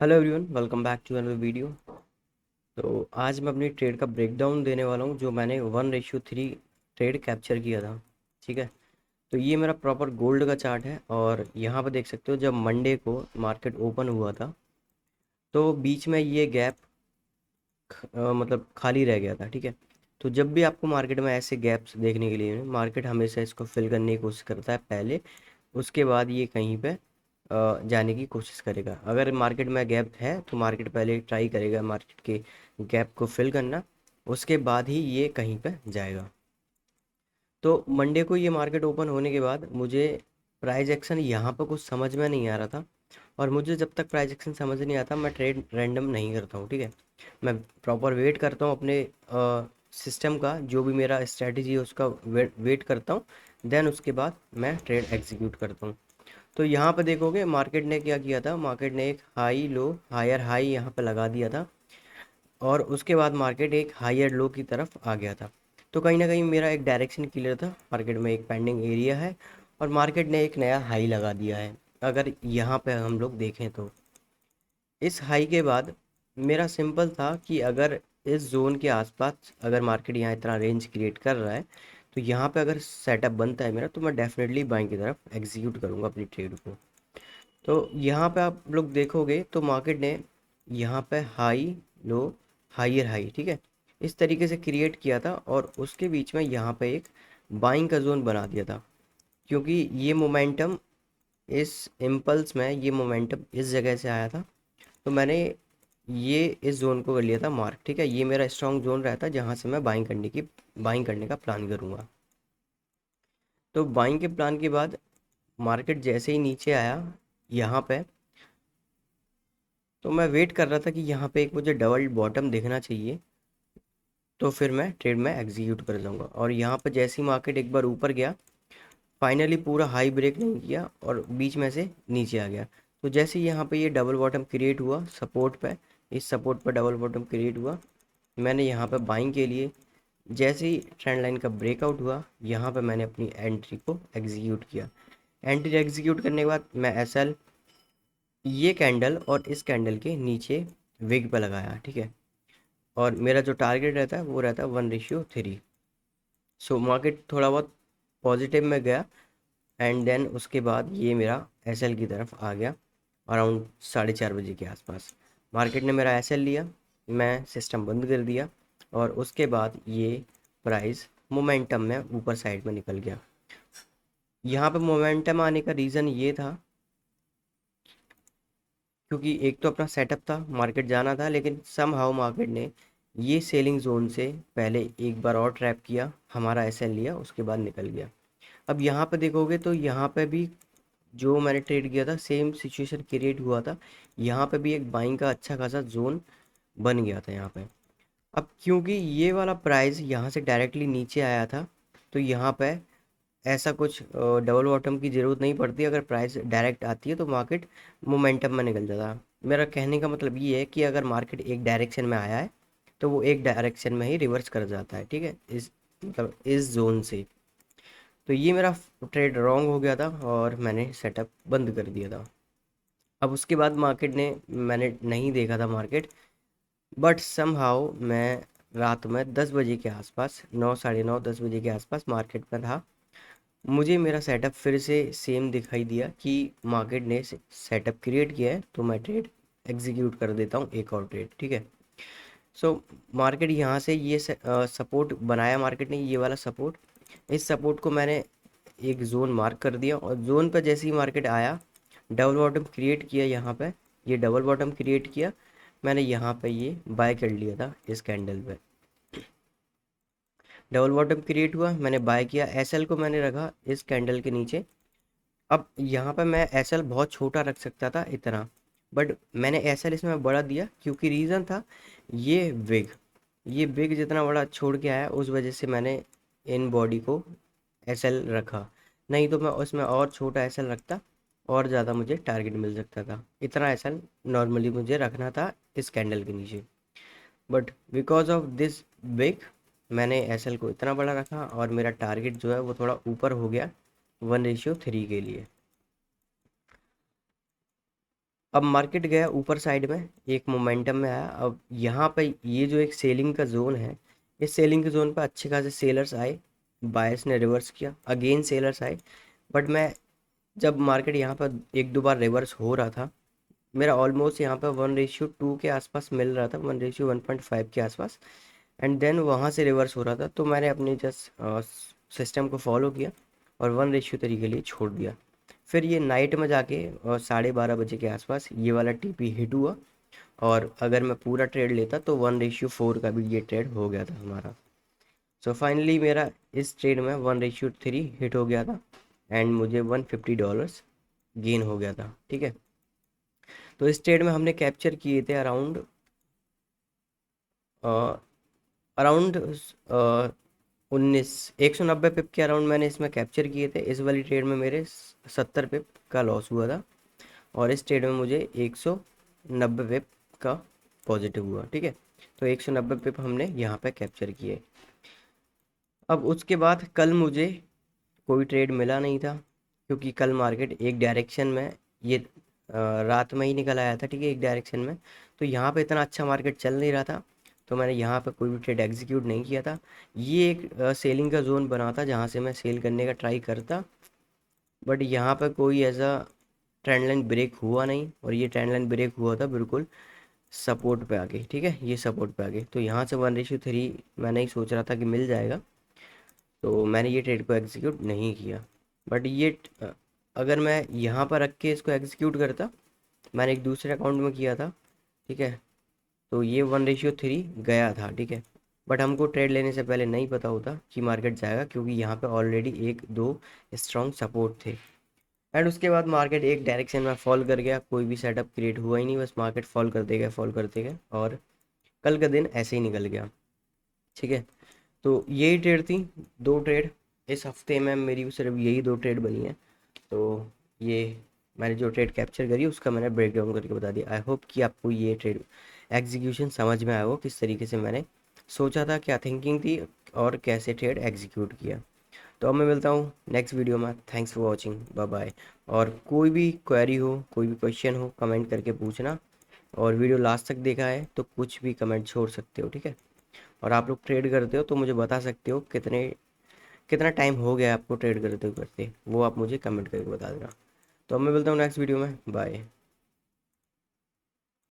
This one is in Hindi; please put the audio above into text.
Hello everyone, welcome back to another video. तो आज मैं अपनी ट्रेड का ब्रेकडाउन देने वाला हूँ जो मैंने 1:3 ट्रेड कैप्चर किया था। ठीक है। तो ये मेरा प्रॉपर गोल्ड का चार्ट है और यहाँ पर देख सकते हो जब मंडे को मार्केट ओपन हुआ था तो बीच में ये गैप मतलब खाली रह गया था। ठीक है। तो जब भी आपको मार्केट में ऐसे गैप्स देखने के लिए मार्केट हमेशा इसको फिल करने की कोशिश करता है पहले, उसके बाद ये कहीं पे जाने की कोशिश करेगा। अगर मार्केट में गैप है तो मार्केट पहले ट्राई करेगा मार्केट के गैप को फिल करना, उसके बाद ही ये कहीं पे जाएगा। तो मंडे को ये मार्केट ओपन होने के बाद मुझे प्राइस एक्शन यहाँ पर कुछ समझ में नहीं आ रहा था, और मुझे जब तक प्राइस एक्शन समझ नहीं आता मैं ट्रेड रैंडम नहीं करता हूँ। ठीक है। मैं प्रॉपर वेट करता हूँ अपने सिस्टम का, जो भी मेरा स्ट्रेटजी है उसका वेट करता हूँ, देन उसके बाद मैं ट्रेड एग्जीक्यूट करता हूँ। तो यहाँ पे देखोगे मार्केट ने क्या किया था, मार्केट ने एक हाई लो हायर हाई यहाँ पे लगा दिया था, और उसके बाद मार्केट एक हायर लो की तरफ आ गया था। तो कहीं ना कहीं मेरा एक डायरेक्शन क्लियर था, मार्केट में एक पेंडिंग एरिया है और मार्केट ने एक नया हाई लगा दिया है। अगर यहाँ पे हम लोग देखें तो इस हाई के बाद मेरा सिंपल था कि अगर इस जोन के आसपास अगर मार्केट यहाँ इतना रेंज क्रिएट कर रहा है तो यहाँ पे अगर सेटअप बनता है मेरा तो मैं डेफिनेटली बाइंग की तरफ एग्जीक्यूट करूँगा अपनी ट्रेड को। तो यहाँ पे आप लोग देखोगे तो मार्केट ने यहाँ पे हाई लो हायर हाई, ठीक है, इस तरीके से क्रिएट किया था और उसके बीच में यहाँ पे एक बाइंग का जोन बना दिया था। क्योंकि ये मोमेंटम इस इम्पल्स में ये मोमेंटम इस जगह से आया था, तो मैंने ये इस जोन को कर लिया था मार्क। ठीक है। ये मेरा स्ट्रॉन्ग जोन रहता है जहाँ से मैं बाइंग करने का प्लान करूँगा। तो बाइंग के प्लान के बाद मार्केट जैसे ही नीचे आया यहाँ पे, तो मैं वेट कर रहा था कि यहाँ पे एक मुझे डबल बॉटम देखना चाहिए, तो फिर मैं ट्रेड में एग्जीक्यूट कर जाऊँगा। और यहाँ पर जैसे ही मार्केट एक बार ऊपर गया, फाइनली पूरा हाई ब्रेक नहीं किया और बीच में से नीचे आ गया। तो जैसे ही यहाँ पे ये डबल बॉटम क्रिएट हुआ सपोर्ट पे, इस सपोर्ट पर डबल बॉटम क्रिएट हुआ, मैंने यहाँ पे बाइंग के लिए जैसे ही ट्रेंड लाइन का ब्रेकआउट हुआ यहाँ पे मैंने अपनी एंट्री को एग्जीक्यूट किया। एंट्री एग्जीक्यूट करने के बाद मैं एसएल ये कैंडल और इस कैंडल के नीचे विग पे लगाया। ठीक है। और मेरा जो टारगेट रहता है वो रहता है 1:3। सो मार्केट थोड़ा बहुत पॉजिटिव में गया एंड देन उसके बाद ये मेरा एसएल की तरफ आ गया अराउंड 4:30 बजे के आसपास। मार्केट ने मेरा एसएल लिया, मैं सिस्टम बंद कर दिया और उसके बाद ये प्राइस मोमेंटम में ऊपर साइड में निकल गया। यहाँ पे मोमेंटम आने का रीज़न ये था क्योंकि एक तो अपना सेटअप था, मार्केट जाना था, लेकिन सम हाउ मार्केट ने ये सेलिंग जोन से पहले एक बार और ट्रैप किया, हमारा एसएल लिया, उसके बाद निकल गया। अब यहाँ पे देखोगे तो यहाँ पे भी जो मैंने ट्रेड किया था सेम सिचुएशन क्रिएट हुआ था। यहाँ पे भी एक बाइंग का अच्छा खासा जोन बन गया था यहाँ पे। अब क्योंकि ये वाला प्राइस यहाँ से डायरेक्टली नीचे आया था, तो यहाँ पे ऐसा कुछ डबल बॉटम की ज़रूरत नहीं पड़ती। अगर प्राइस डायरेक्ट आती है तो मार्केट मोमेंटम में निकल जाता है। मेरा कहने का मतलब ये है कि अगर मार्केट एक डायरेक्शन में आया है तो वो एक डायरेक्शन में ही रिवर्स कर जाता है। ठीक है। इस मतलब इस जोन से तो ये मेरा ट्रेड रॉन्ग हो गया था और मैंने सेटअप बंद कर दिया था। अब उसके बाद मैंने नहीं देखा था मार्केट, बट समहाउ मैं रात में 10 बजे के आसपास, 9 9:30 10 बजे के आसपास मार्केट पर था। मुझे मेरा सेटअप फिर से सेम दिखाई दिया कि मार्केट ने सेटअप क्रिएट किया है, तो मैं ट्रेड एग्जीक्यूट कर देता हूँ एक और ट्रेड। ठीक है। सो मार्केट यहाँ से ये सपोर्ट बनाया, मार्केट ने ये वाला सपोर्ट, इस सपोर्ट को मैंने एक जोन मार्क कर दिया और जोन पर जैसे ही मार्केट आया डबल बॉटम क्रिएट किया, यहाँ पे ये डबल बॉटम क्रिएट किया, मैंने यहाँ पे ये बाय कर लिया था इस कैंडल पे। डबल बॉटम क्रिएट हुआ, मैंने बाय किया, एसएल को मैंने रखा इस कैंडल के नीचे। अब यहाँ पे मैं एसएल बहुत छोटा रख सकता था इतना, बट मैंने एसएल इसमें बड़ा दिया क्योंकि रीज़न था ये विग, ये बिग जितना बड़ा छोड़ के आया उस वजह से मैंने इन बॉडी को एसएल रखा। नहीं तो मैं उसमें और छोटा एसएल रखता और ज़्यादा मुझे टारगेट मिल सकता था। इतना एसएल नॉर्मली मुझे रखना था इस कैंडल के नीचे, but because of this big मैंने एसएल को इतना बड़ा रखा और मेरा टारगेट जो है वो थोड़ा ऊपर हो गया 1:3 के लिए। अब मार्केट गया ऊपर साइड में, एक मोमेंटम में आया। अब यहाँ पे ये जो एक सेलिंग का जोन है, इस सेलिंग के जोन पे अच्छे खासे सेलर्स आए, बायर्स ने रिवर्स किया, अगेन सेलर्स आए। बट मैं जब मार्केट यहाँ पर एक दो बार रिवर्स हो रहा था, मेरा ऑलमोस्ट यहाँ पर 1:2 के आसपास मिल रहा था, 1:1.5 के आसपास। एंड देन वहाँ से रिवर्स हो रहा था, तो मैंने अपने जस्ट सिस्टम को फॉलो किया और 1:3 के लिए छोड़ दिया। फिर ये नाइट में जाके और 12:30 बजे के आसपास ये वाला टीपी हिट हुआ, और अगर मैं पूरा ट्रेड लेता तो 1:4 का भी ये ट्रेड हो गया था हमारा। सो फाइनली मेरा इस ट्रेड में 1:3 हिट हो गया था, एंड मुझे $150 गेन हो गया था। ठीक है, तो इस ट्रेड में हमने कैप्चर किए थे अराउंड अराउंड 190 पिप के अराउंड मैंने इसमें कैप्चर किए थे। इस वाली ट्रेड में मेरे 70 पिप का लॉस हुआ था, और इस ट्रेड में मुझे 190 पिप का पॉजिटिव हुआ। ठीक है, तो 190 पिप हमने यहाँ पे कैप्चर किए। अब उसके बाद कल मुझे कोई ट्रेड मिला नहीं था, क्योंकि कल मार्केट एक डायरेक्शन में, ये रात में ही निकल आया था। ठीक है, एक डायरेक्शन में, तो यहाँ पे इतना अच्छा मार्केट चल नहीं रहा था, तो मैंने यहाँ पे कोई भी ट्रेड एग्जीक्यूट नहीं किया था। ये एक सेलिंग का जोन बना था जहाँ से मैं सेल करने का ट्राई करता, बट यहाँ पे कोई ऐसा ट्रेंड लाइन ब्रेक हुआ नहीं, और ये ट्रेंड लाइन ब्रेक हुआ था बिल्कुल सपोर्ट पे आके। ठीक है, ये सपोर्ट पे आके, तो यहाँ से 1:3 मैंने ही सोच रहा था कि मिल जाएगा, तो मैंने ये ट्रेड को एग्जीक्यूट नहीं किया। बट ये अगर मैं यहाँ पर रख के इसको एग्जीक्यूट करता, मैंने एक दूसरे अकाउंट में किया था। ठीक है, तो ये 1:3 गया था। ठीक है, बट हमको ट्रेड लेने से पहले नहीं पता होता कि मार्केट जाएगा, क्योंकि यहाँ पे ऑलरेडी एक दो स्ट्रॉन्ग सपोर्ट थे। एंड उसके बाद मार्केट एक डायरेक्शन में फॉल कर गया, कोई भी सेटअप क्रिएट हुआ ही नहीं, बस मार्केट फॉल करते गए, फॉल करते गए, और कल का दिन ऐसे ही निकल गया। ठीक है, तो यही ट्रेड थी, दो ट्रेड इस हफ्ते में मेरी सिर्फ यही दो ट्रेड बनी है। तो ये मैंने जो ट्रेड कैप्चर करी उसका मैंने ब्रेक डाउन करके बता दिया। आई होप कि आपको ये ट्रेड एग्जीक्यूशन समझ में आया हो, किस तरीके से मैंने सोचा था, क्या थिंकिंग थी, और कैसे ट्रेड एग्जीक्यूट किया। तो अब मैं मिलता हूँ नेक्स्ट वीडियो में। Thanks for watching, bye bye. और कोई भी क्वेरी हो, कोई भी क्वेश्चन हो, कमेंट करके पूछना, और वीडियो लास्ट तक देखा है तो कुछ भी कमेंट छोड़ सकते हो। ठीक है, और आप लोग ट्रेड करते हो तो मुझे बता सकते हो कितना टाइम हो गया आपको ट्रेड करते करते, वो आप मुझे कमेंट करके बता देना। तो अब मैं मिलता हूँ नेक्स्ट वीडियो में, बाय।